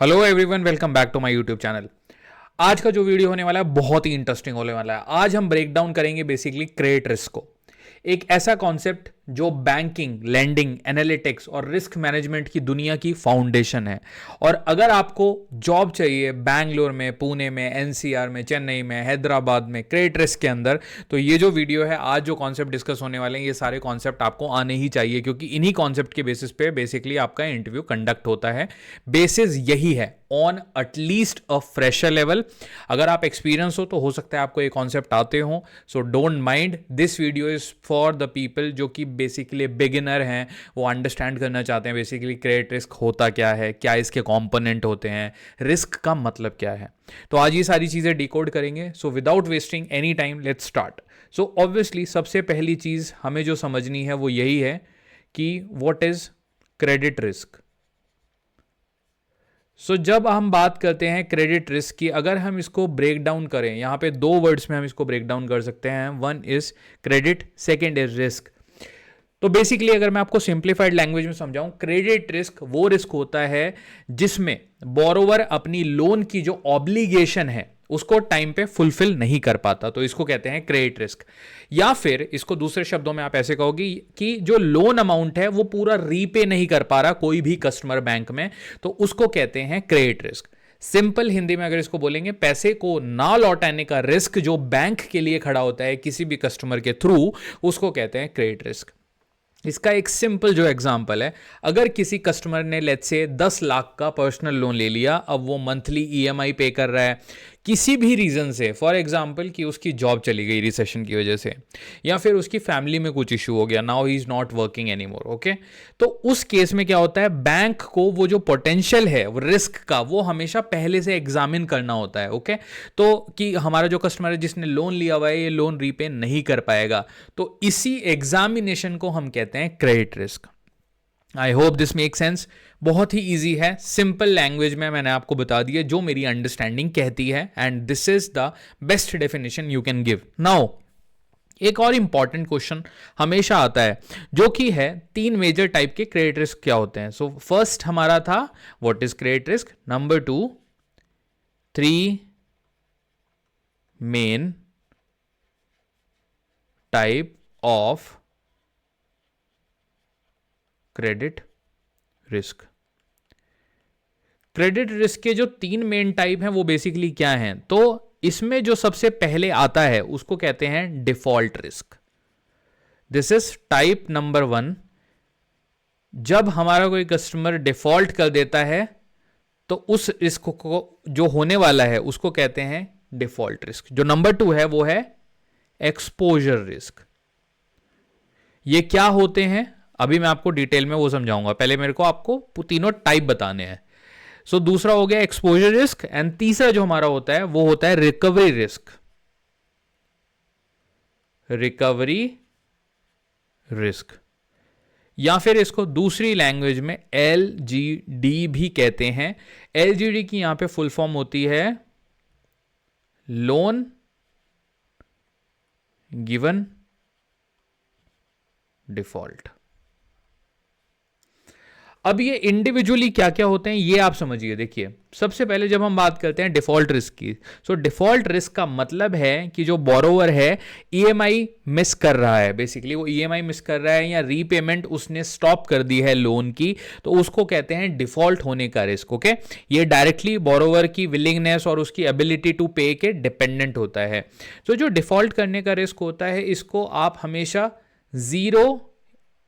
Hello everyone, welcome back to my YouTube channel. आज का जो वीडियो होने वाला है बहुत ही इंटरेस्टिंग होने वाला है। आज हम ब्रेक डाउन करेंगे बेसिकली क्रेडिट रिस्क को, एक ऐसा कॉन्सेप्ट जो बैंकिंग, लेंडिंग, एनालिटिक्स और रिस्क मैनेजमेंट की दुनिया की फाउंडेशन है। और अगर आपको जॉब चाहिए बैंगलोर में, पुणे में, एनसीआर में, चेन्नई में, हैदराबाद में, क्रेडिट रिस्क के अंदर, तो ये जो वीडियो है, आज जो कॉन्सेप्ट डिस्कस होने वाले हैं, ये सारे कॉन्सेप्ट आपको आने ही चाहिए, क्योंकि इन्हीं कॉन्सेप्ट के बेसिस पे बेसिकली आपका इंटरव्यू कंडक्ट होता है। बेसिस यही है on at least a fresher level. अगर आप एक्सपीरियंस हो सकता है आपको ये कॉन्सेप्ट आते हो, so don't mind, this video is for the people जो कि बेसिकली बिगिनर हैं, वो अंडरस्टैंड करना चाहते हैं बेसिकली क्रेडिट रिस्क होता क्या है, क्या इसके कंपोनेंट होते हैं, रिस्क का मतलब क्या है। तो आज ये सारी चीज़ें डिकोड करेंगे। So without wasting any time let's start. So obviously सबसे पहली चीज़ हमें जो समझनी है वो यही है कि व्हाट इज क्रेडिट रिस्क। सो जब हम बात करते हैं क्रेडिट रिस्क की, अगर हम इसको ब्रेक डाउन करें, यहां पे दो वर्ड्स में हम इसको ब्रेक डाउन कर सकते हैं। One is credit, second is risk. तो बेसिकली अगर मैं आपको सिंप्लीफाइड लैंग्वेज में समझाऊं, क्रेडिट रिस्क वो रिस्क होता है जिसमें बोरोवर अपनी लोन की जो ऑब्लिगेशन है उसको टाइम पे फुलफिल नहीं कर पाता, तो इसको कहते हैं क्रेडिट रिस्क। या फिर इसको दूसरे शब्दों में आप ऐसे कहोगे कि जो लोन अमाउंट है वो पूरा रीपे नहीं कर पा रहा कोई भी कस्टमर बैंक में, तो उसको कहते हैं क्रेडिट रिस्क। सिंपल हिंदी में अगर इसको बोलेंगे, पैसे को ना लौटाने का रिस्क जो बैंक के लिए खड़ा होता है किसी भी कस्टमर के थ्रू, उसको कहते हैं क्रेडिट रिस्क। इसका एक सिंपल जो एग्जांपल है, अगर किसी कस्टमर ने लेट्स से 10 लाख का पर्सनल लोन ले लिया, अब वो मंथली ईएमआई पे कर रहा है किसी भी रीजन से, फॉर एग्जांपल कि उसकी जॉब चली गई रिसेशन की वजह से, या फिर उसकी फैमिली में कुछ इशू हो गया, now he is not working any more, okay. तो उस केस में क्या होता है, बैंक को वो जो पोटेंशियल है वो रिस्क का, वो हमेशा पहले से एग्जामिन करना होता है, ओके। तो कि हमारा जो कस्टमर है जिसने लोन लिया हुआ है, ये लोन रीपे नहीं कर पाएगा, तो इसी एग्जामिनेशन को हम कहते हैं credit risk. I hope this make sense. बहुत ही इजी है, सिंपल लैंग्वेज में मैंने आपको बता दिया जो मेरी अंडरस्टैंडिंग कहती है, and this is the best definition you can give. Now एक और इंपॉर्टेंट क्वेश्चन हमेशा आता है, जो कि है तीन मेजर टाइप के क्रेडिट रिस्क क्या होते हैं। सो फर्स्ट हमारा था what is credit risk, number 2 3 main type of credit risk. Credit risk के जो तीन मेन टाइप हैं वो बेसिकली क्या हैं, तो इसमें जो सबसे पहले आता है उसको कहते हैं default risk. This is type number 1। जब हमारा कोई कस्टमर डिफॉल्ट कर देता है तो उस रिस्क को जो होने वाला है उसको कहते हैं डिफॉल्ट रिस्क। जो नंबर 2 है वो है एक्सपोजर रिस्क। ये क्या होते हैं अभी मैं आपको डिटेल में वो समझाऊंगा, पहले मेरे को आपको तीनों टाइप बताने हैं। सो दूसरा हो गया एक्सपोजर रिस्क, एंड तीसरा जो हमारा होता है वो होता है रिकवरी रिस्क। रिकवरी रिस्क, या फिर इसको दूसरी लैंग्वेज में एलजीडी भी कहते हैं। एलजीडी की यहां पे फुल फॉर्म होती है लोन गिवन डिफॉल्ट। अब ये इंडिविजुअली क्या क्या होते हैं ये आप समझिए। देखिए, सबसे पहले जब हम बात करते हैं डिफॉल्ट रिस्क की, सो डिफॉल्ट रिस्क का मतलब है कि जो बोरोवर है ईएमआई मिस कर रहा है, बेसिकली वो ईएमआई मिस कर रहा है या रीपेमेंट उसने स्टॉप कर दी है लोन की, तो उसको कहते हैं डिफॉल्ट होने का रिस्क, ओके। ये डायरेक्टली बोरोवर की विलिंगनेस और उसकी एबिलिटी टू पे के डिपेंडेंट होता है। तो जो डिफॉल्ट करने का रिस्क होता है, इसको आप हमेशा 0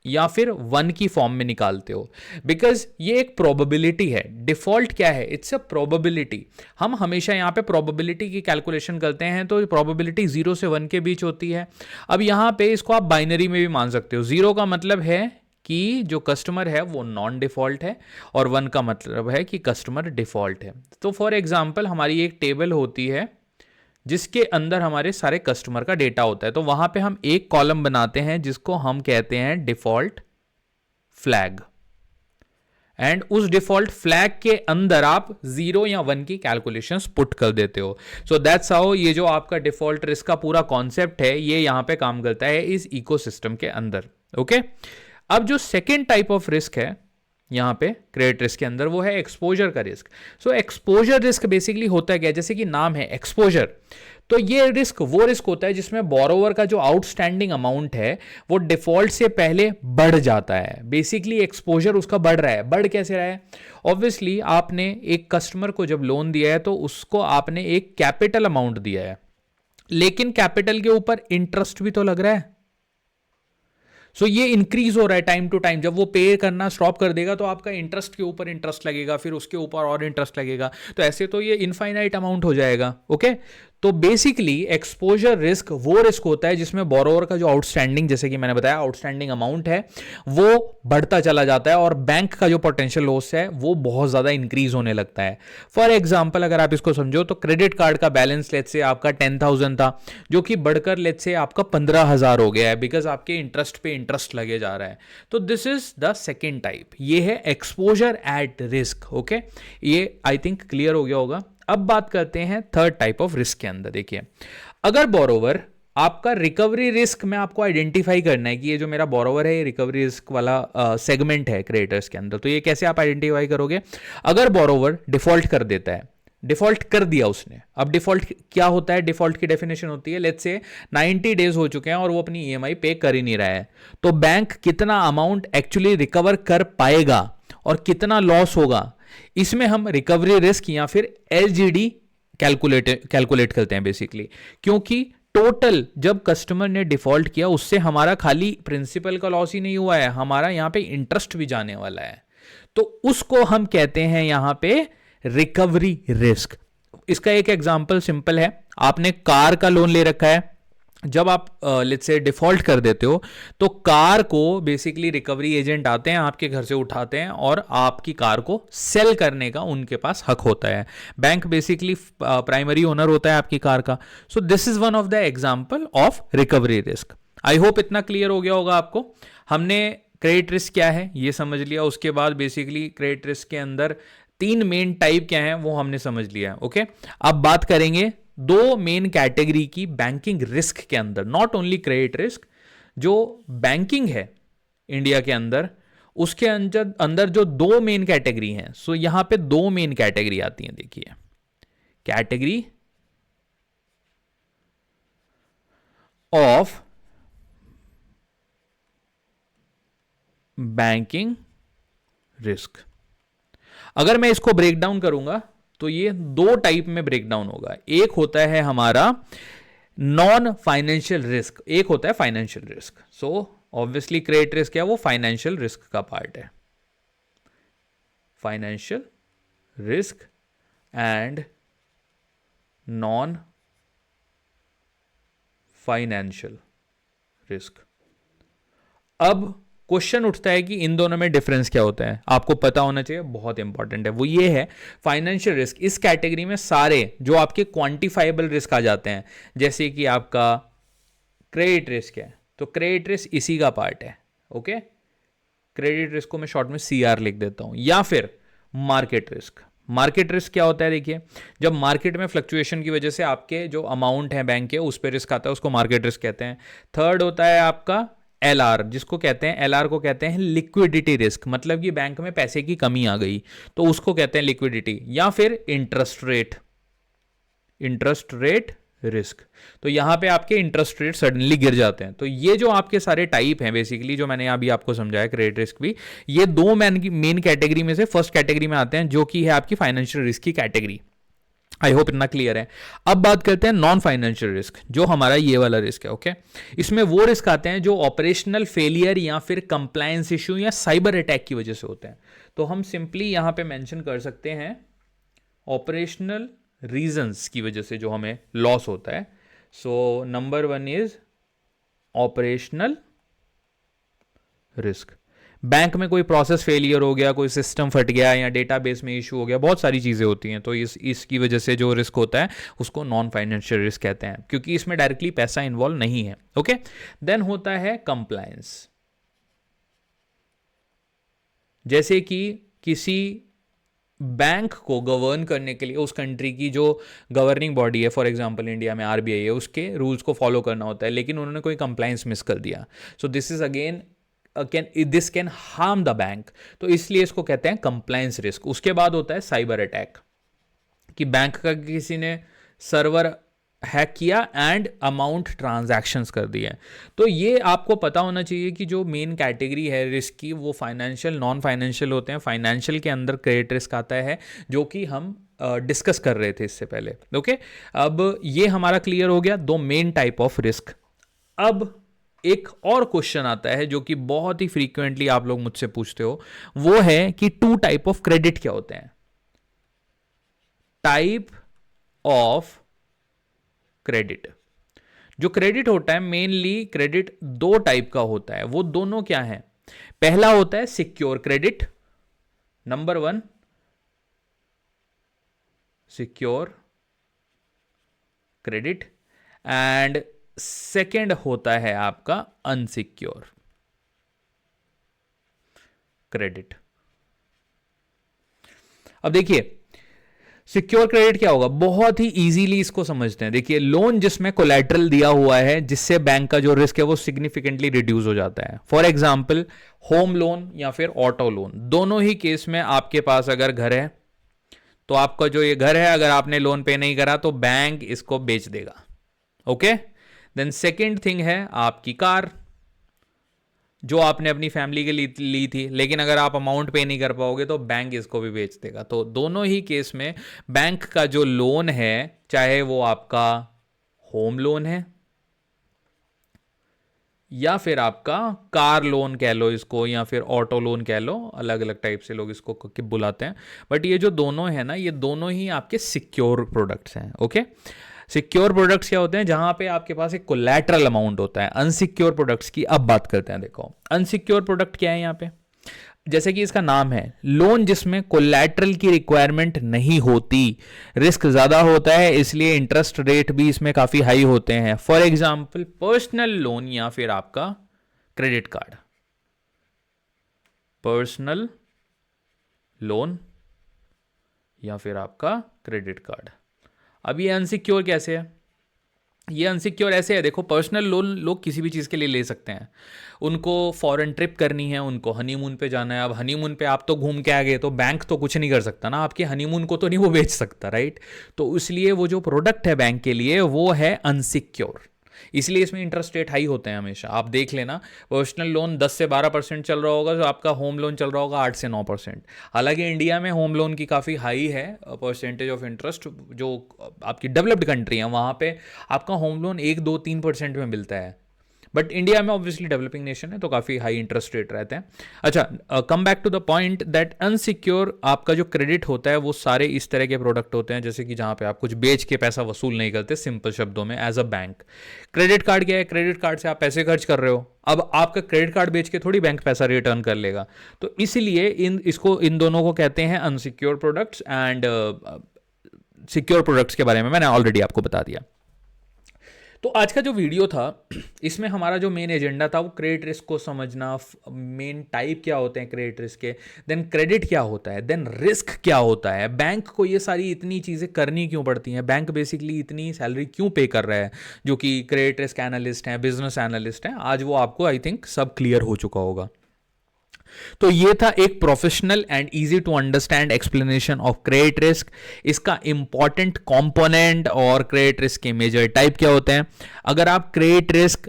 या फिर 1 की फॉर्म में निकालते हो, बिकॉज ये एक प्रोबेबिलिटी है। डिफॉल्ट क्या है, इट्स अ प्रोबेबिलिटी। हम हमेशा यहां पे प्रोबेबिलिटी की कैलकुलेशन करते हैं, तो प्रोबेबिलिटी 0 से 1 के बीच होती है। अब यहां पे इसको आप बाइनरी में भी मान सकते हो। 0 का मतलब है कि जो कस्टमर है वो नॉन डिफॉल्ट है, और 1 का मतलब है कि कस्टमर डिफॉल्ट है। तो फॉर एग्जाम्पल हमारी एक टेबल होती है जिसके अंदर हमारे सारे कस्टमर का डेटा होता है, तो वहां पे हम एक कॉलम बनाते हैं जिसको हम कहते हैं डिफॉल्ट फ्लैग, एंड उस डिफॉल्ट फ्लैग के अंदर आप 0 या 1 की कैलकुलेशंस पुट कर देते हो। सो दैट्स हाउ ये जो आपका डिफॉल्ट रिस्क का पूरा कॉन्सेप्ट है ये यहां पे काम करता है इस इकोसिस्टम के अंदर, ओके। अब जो सेकेंड टाइप ऑफ रिस्क है यहाँ पे क्रेडिट रिस्क के अंदर, वो है एक्सपोजर का रिस्क। सो एक्सपोजर रिस्क बेसिकली होता है क्या, जैसे कि नाम है एक्सपोजर, तो ये रिस्क वो रिस्क होता है जिसमें बोरोवर का जो आउटस्टैंडिंग अमाउंट है वो डिफॉल्ट से पहले बढ़ जाता है। बेसिकली एक्सपोजर उसका बढ़ रहा है। बढ़ कैसे रहा है? ऑब्वियसली आपने एक कस्टमर को जब लोन दिया है तो उसको आपने एक कैपिटल अमाउंट दिया है, लेकिन कैपिटल के ऊपर इंटरेस्ट भी तो लग रहा है। सो ये इंक्रीज हो रहा है टाइम टू टाइम। जब वो पे करना स्टॉप कर देगा तो आपका इंटरेस्ट के ऊपर इंटरेस्ट लगेगा, फिर उसके ऊपर और इंटरेस्ट लगेगा, तो ऐसे तो ये इनफाइनाइट अमाउंट हो जाएगा। ओके, तो बेसिकली एक्सपोजर रिस्क वो रिस्क होता है जिसमें बोरोवर का जो आउटस्टैंडिंग, जैसे कि मैंने बताया आउटस्टैंडिंग अमाउंट है, वो बढ़ता चला जाता है और बैंक का जो पोटेंशियल लॉस है वो बहुत ज्यादा इंक्रीज होने लगता है। फॉर एग्जांपल अगर आप इसको समझो तो क्रेडिट कार्ड का बैलेंस लेट्स से आपका 10,000 था, जो कि बढ़कर लेट्स से आपका 15,000 हो गया है, बिकॉज आपके इंटरेस्ट पे इंटरेस्ट लगे जा रहा है। तो this is the second type, ये है एक्सपोजर एट रिस्क। ओके, ये आई थिंक क्लियर हो गया होगा। अब बात करते हैं थर्ड टाइप ऑफ रिस्क के अंदर। देखिए, अगर बोरोवर आपका रिकवरी रिस्क में आपको आइडेंटिफाई करना है कि ये जो मेरा बोरोवर है ये रिकवरी रिस्क वाला सेगमेंट है क्रेडिटर्स के अंदर, तो ये कैसे आप आइडेंटिफाई करोगे? अगर बोरोवर डिफॉल्ट कर देता है, डिफॉल्ट कर दिया उसने, अब डिफॉल्ट क्या होता है? डिफॉल्ट की डेफिनेशन होती है लेट्स से 90 डेज हो चुके हैं और वो अपनी ईएमआई पे कर ही नहीं रहा है, तो बैंक कितना अमाउंट एक्चुअली रिकवर कर पाएगा और कितना लॉस होगा, इसमें हम रिकवरी रिस्क या फिर एलजीडी कैलकुलेट करते हैं बेसिकली। क्योंकि टोटल जब कस्टमर ने डिफॉल्ट किया उससे हमारा खाली प्रिंसिपल का लॉस ही नहीं हुआ है, हमारा यहां पे इंटरेस्ट भी जाने वाला है, तो उसको हम कहते हैं यहां पे रिकवरी रिस्क। इसका एक एग्जांपल सिंपल है, आपने कार का लोन ले रखा है, जब आप लेट्स से डिफॉल्ट कर देते हो तो कार को बेसिकली रिकवरी एजेंट आते हैं, आपके घर से उठाते हैं और आपकी कार को सेल करने का उनके पास हक होता है। बैंक बेसिकली प्राइमरी ओनर होता है आपकी कार का। So this is one of the example of recovery risk. I hope इतना क्लियर हो गया होगा आपको। हमने क्रेडिट रिस्क क्या है ये समझ लिया, उसके बाद बेसिकली क्रेडिट रिस्क के अंदर तीन मेन टाइप क्या है वो हमने समझ लिया। ओके, अब बात करेंगे दो मेन कैटेगरी की बैंकिंग रिस्क के अंदर, नॉट ओनली क्रेडिट रिस्क, जो बैंकिंग है इंडिया के अंदर उसके अंदर जो दो मेन कैटेगरी हैं। सो यहां पे दो मेन कैटेगरी आती हैं। देखिए, कैटेगरी ऑफ बैंकिंग रिस्क, अगर मैं इसको ब्रेक डाउन करूंगा तो ये दो टाइप में ब्रेक डाउन होगा। एक होता है हमारा नॉन फाइनेंशियल रिस्क, एक होता है financial risk. So obviously credit risk क्या है, वो फाइनेंशियल रिस्क का पार्ट है। Financial risk and non financial risk. अब क्वेश्चन उठता है कि इन दोनों में डिफरेंस क्या होता है, आपको पता होना चाहिए, बहुत इंपॉर्टेंट है। वो ये है, फाइनेंशियल रिस्क इस कैटेगरी में सारे जो आपके क्वांटिफाइबल रिस्क आ जाते हैं, जैसे कि आपका क्रेडिट रिस्क है, तो क्रेडिट रिस्क इसी का पार्ट है। ओके, क्रेडिट रिस्क को मैं शॉर्ट में सीआर लिख देता हूं। या फिर मार्केट रिस्क। मार्केट रिस्क क्या होता है? देखिए, जब मार्केट में फ्लक्चुएशन की वजह से आपके जो अमाउंट है बैंक के उस पर रिस्क आता है, उसको मार्केट रिस्क कहते हैं। थर्ड होता है आपका एलआर, जिसको कहते हैं, एलआर को कहते हैं लिक्विडिटी रिस्क, मतलब कि बैंक में पैसे की कमी आ गई तो उसको कहते हैं लिक्विडिटी। या फिर इंटरेस्ट रेट रिस्क, तो यहां पे आपके इंटरेस्ट रेट सडनली गिर जाते हैं। तो ये जो आपके सारे टाइप हैं बेसिकली, जो मैंने अभी आपको समझाया क्रेडिट रिस्क भी, ये दो मेन कैटेगरी में से फर्स्ट कैटेगरी में आते हैं, जो कि है आपकी फाइनेंशियल रिस्क की कैटेगरी। आई होप इतना क्लियर है। अब बात करते हैं नॉन फाइनेंशियल रिस्क, जो हमारा ये वाला रिस्क है। ओके, इसमें वो रिस्क आते हैं जो ऑपरेशनल फेलियर या फिर कंप्लायंस इश्यू या साइबर अटैक की वजह से होते हैं। तो हम सिंपली यहां पे मेंशन कर सकते हैं ऑपरेशनल रीजंस की वजह से जो हमें लॉस होता है। So number one is operational risk. Bank में कोई प्रोसेस फेलियर हो गया, कोई सिस्टम फट गया या डेटाबेस में इशू हो गया, बहुत सारी चीज़ें होती हैं, तो इसकी वजह से जो रिस्क होता है उसको नॉन फाइनेंशियल रिस्क कहते हैं, क्योंकि इसमें डायरेक्टली पैसा इन्वॉल्व नहीं है। ओके, देन होता है कंप्लायंस, जैसे कि किसी बैंक को गवर्न करने के लिए उस कंट्री की जो गवर्निंग बॉडी है, फॉर एग्जांपल इंडिया में आरबीआई है, उसके रूल्स को फॉलो करना होता है, लेकिन उन्होंने कोई कंप्लायंस मिस कर दिया। So this is again this can harm the bank, तो इसलिए इसको कहते हैं कंप्लायंस रिस्क। उसके बाद होता है साइबर अटैक, कि बैंक का किसी ने सर्वर हैक किया एंड अमाउंट ट्रांजैक्शंस कर दिए। तो ये आपको पता होना चाहिए कि जो मेन कैटेगरी है रिस्क की वो फाइनेंशियल, नॉन फाइनेंशियल होते हैं। फाइनेंशियल के अंदर क्रेडिट रिस्क आता है, जो कि हम डिस्कस कर रहे थे इससे पहले। ओके, अब ये हमारा क्लियर हो गया, दो मेन टाइप ऑफ रिस्क। अब एक और क्वेश्चन आता है जो कि बहुत ही फ्रीक्वेंटली आप लोग मुझसे पूछते हो, वो है कि टू टाइप ऑफ क्रेडिट क्या होते हैं। टाइप ऑफ क्रेडिट, जो क्रेडिट होता है मेनली क्रेडिट दो टाइप का होता है, वो दोनों क्या है। पहला होता है secure credit, number 1 secure credit, and second होता है आपका अनसिक्योर क्रेडिट। अब देखिए सिक्योर क्रेडिट क्या होगा, बहुत ही इजीली इसको समझते हैं। देखिए लोन जिसमें कोलैटरल दिया हुआ है, जिससे बैंक का जो रिस्क है वो सिग्निफिकेंटली रिड्यूस हो जाता है। फॉर एग्जांपल होम लोन या फिर ऑटो लोन, दोनों ही केस में आपके पास अगर घर है तो आपका जो ये घर है, अगर आपने लोन पे नहीं करा तो बैंक इसको बेच देगा। ओके, देन सेकेंड थिंग है आपकी कार, जो आपने अपनी फैमिली के लिए ली थी, लेकिन अगर आप अमाउंट पे नहीं कर पाओगे तो बैंक इसको भी बेच देगा। तो दोनों ही केस में बैंक का जो लोन है, चाहे वो आपका होम लोन है या फिर आपका कार लोन कह लो इसको, या फिर ऑटो लोन कह लो, अलग अलग टाइप से लोग इसको बुलाते हैं, बट ये जो दोनों है ना, ये दोनों ही आपके सिक्योर प्रोडक्ट्स हैं। ओके, सिक्योर प्रोडक्ट्स क्या होते हैं, जहां पे आपके पास एक कोलैटरल अमाउंट होता है। अनसिक्योर प्रोडक्ट्स की अब बात करते हैं। देखो अनसिक्योर प्रोडक्ट क्या है यहाँ पे, जैसे कि इसका नाम है, लोन जिसमें कोलैटरल की रिक्वायरमेंट नहीं होती, रिस्क ज्यादा होता है, इसलिए इंटरेस्ट रेट भी इसमें काफी हाई होते हैं। फॉर एग्जाम्पल पर्सनल लोन या फिर आपका क्रेडिट कार्ड, पर्सनल लोन या फिर आपका क्रेडिट कार्ड। अब ये अनसिक्योर कैसे है, ये अनसिक्योर ऐसे है, देखो पर्सनल लोन लोग किसी भी चीज़ के लिए ले सकते हैं। उनको फॉरेन ट्रिप करनी है, उनको हनीमून पे जाना है। अब हनीमून पे आप तो घूम के आ गए, तो बैंक तो कुछ नहीं कर सकता ना, आपके हनीमून को तो नहीं वो बेच सकता, राइट। तो इसलिए वो जो प्रोडक्ट है बैंक के लिए वो है अनसिक्योर, इसलिए इसमें इंटरेस्ट रेट हाई होते हैं हमेशा। आप देख लेना, पर्सनल लोन 10 से 12% चल रहा होगा, तो आपका होम लोन चल रहा होगा 8 से 9%। हालांकि इंडिया में होम लोन की काफ़ी हाई है परसेंटेज ऑफ इंटरेस्ट, जो आपकी डेवलप्ड कंट्री है वहाँ पे आपका होम लोन 1-2-3% में मिलता है, बट इंडिया में ऑब्वियसली डेवलपिंग नेशन है तो काफ़ी हाई इंटरेस्ट रेट रहते हैं। अच्छा, come back to the point that unsecure आपका जो क्रेडिट होता है वो सारे इस तरह के प्रोडक्ट होते हैं, जैसे कि जहाँ पे आप कुछ बेच के पैसा वसूल नहीं करते, सिंपल शब्दों में as a bank. Credit card क्या है, क्रेडिट कार्ड से आप पैसे खर्च कर रहे हो, अब आपका क्रेडिट कार्ड बेच के थोड़ी बैंक पैसा रिटर्न कर लेगा। तो इसलिए इन दोनों को कहते हैं unsecure products, and secure products के बारे में मैंने ऑलरेडी आपको बता दिया। तो आज का जो वीडियो था, इसमें हमारा जो मेन एजेंडा था वो क्रेडिट रिस्क को समझना, मेन टाइप क्या होते हैं क्रेडिट रिस्क के, देन क्रेडिट क्या होता है, देन रिस्क क्या होता है, बैंक को ये सारी इतनी चीज़ें करनी क्यों पड़ती हैं, बैंक बेसिकली इतनी सैलरी क्यों पे कर रहा है, जो कि क्रेडिट रिस्क एनालिस्ट हैं, बिजनेस एनालिस्ट हैं। आज वो आपको आई थिंक सब क्लियर हो चुका होगा। तो ये था एक professional and easy to understand explanation of credit risk, इसका इंपॉर्टेंट कंपोनेंट और क्रेडिट रिस्क के मेजर टाइप क्या होते हैं। अगर आप क्रेडिट रिस्क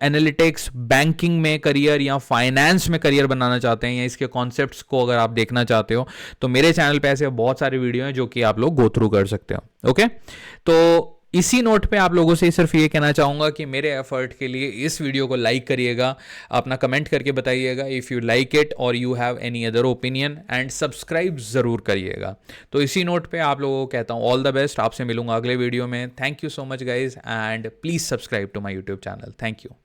एनालिटिक्स, बैंकिंग में करियर या फाइनेंस में करियर बनाना चाहते हैं, या इसके कॉन्सेप्ट्स को अगर आप देखना चाहते हो, तो मेरे चैनल पे ऐसे बहुत सारे वीडियो हैं जो कि आप लोग गो थ्रू कर सकते हो। ओके, तो इसी नोट पे आप लोगों से सिर्फ ये कहना चाहूँगा कि मेरे एफर्ट के लिए इस वीडियो को लाइक करिएगा, अपना कमेंट करके बताइएगा इफ़ यू लाइक इट और you have any other opinion, and subscribe ज़रूर करिएगा। तो इसी नोट पे आप लोगों को कहता हूँ ऑल द बेस्ट, आपसे मिलूंगा अगले वीडियो में। Thank you so much guys, and please subscribe to my YouTube channel. Thank you.